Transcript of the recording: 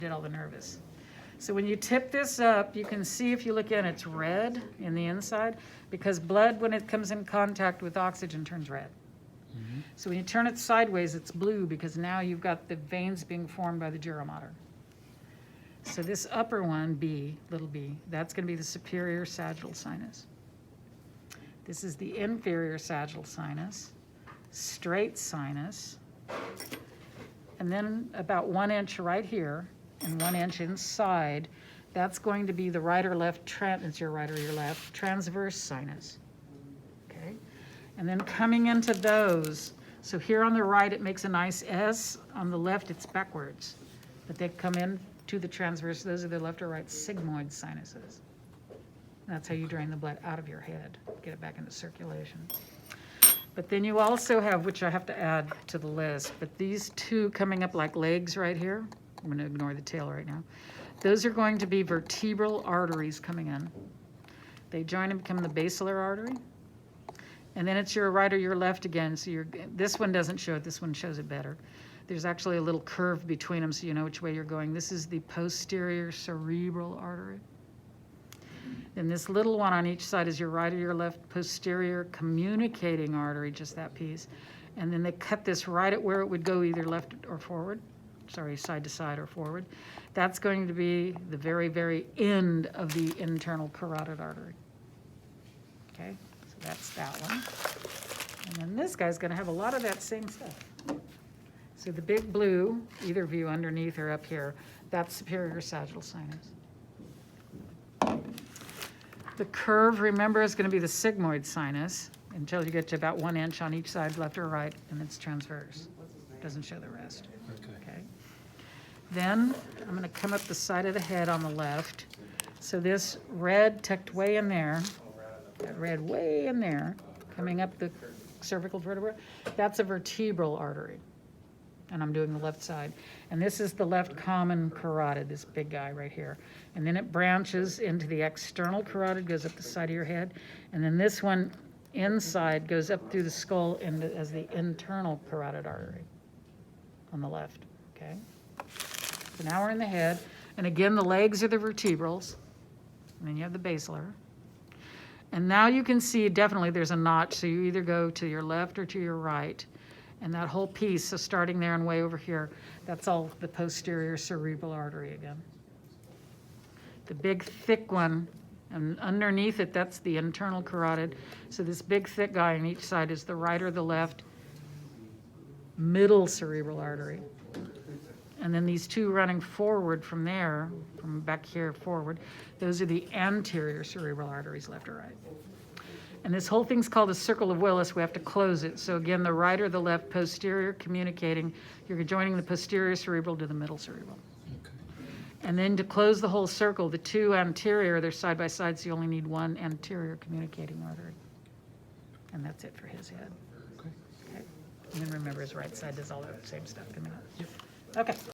did all the nervous. So when you tip this up, you can see if you look in, it's red in the inside because blood, when it comes in contact with oxygen, turns red. So when you turn it sideways, it's blue because now you've got the veins being formed by the dura mater. So this upper one, B, little b, that's going to be the superior sagittal sinus. This is the inferior sagittal sinus, straight sinus, and then about 1 inch right here and 1 inch inside, that's going to be the right or left, it's your right or your left, transverse sinus. Okay? And then coming into those, so here on the right it makes a nice S, on the left it's backwards, but they come in to the transverse, those are the left or right sigmoid sinuses. That's how you drain the blood out of your head, get it back into circulation. But then you also have, which I have to add to the list, but these two coming up like legs right here, I'm going to ignore the tail right now. Those are going to be vertebral arteries coming in. They join and become the basilar artery. And then it's your right or your left again. So this one doesn't show it, this one shows it better. There's actually a little curve between them so you know which way you're going. This is the posterior cerebral artery. Then this little one on each side is your right or your left posterior communicating artery, just that piece. And then they cut this right at where it would go either left or forward. Sorry, side to side or forward. That's going to be the very, very end of the internal carotid artery. Okay, so that's that one. And then this guy's going to have a lot of that same stuff. So the big blue, either view underneath or up here, that's superior sagittal sinus. The curve, remember, is going to be the sigmoid sinus until you get to about 1 inch on each side, left or right, and it's transverse. Doesn't show the rest. Okay. Then I'm going to come up the side of the head on the left. So this red tucked way in there, that red way in there, coming up the cervical vertebra, that's a vertebral artery. And I'm doing the left side. And this is the left common carotid, this big guy right here. And then it branches into the external carotid, goes up the side of your head. And then this one inside goes up through the skull as the internal carotid artery on the left, okay? So now we're in the head. And again, the legs are the vertebrals. And then you have the basilar. And now you can see definitely there's a notch, so you either go to your left or to your right. And that whole piece, so starting there and way over here, that's all the posterior cerebral artery again. The big thick one, and underneath it, that's the internal carotid. So this big thick guy on each side is the right or the left middle cerebral artery. And then these two running forward from there, from back here forward, those are the anterior cerebral arteries, left or right. And this whole thing's called a circle of Willis. We have to close it. So again, the right or the left posterior communicating, you're joining the posterior cerebral to the middle cerebral. Okay. And then to close the whole circle, the two anterior, they're side by side, so you only need one anterior communicating artery. And that's it for his head. Okay. And then remember his right side does all that same stuff coming up. Yep. Okay.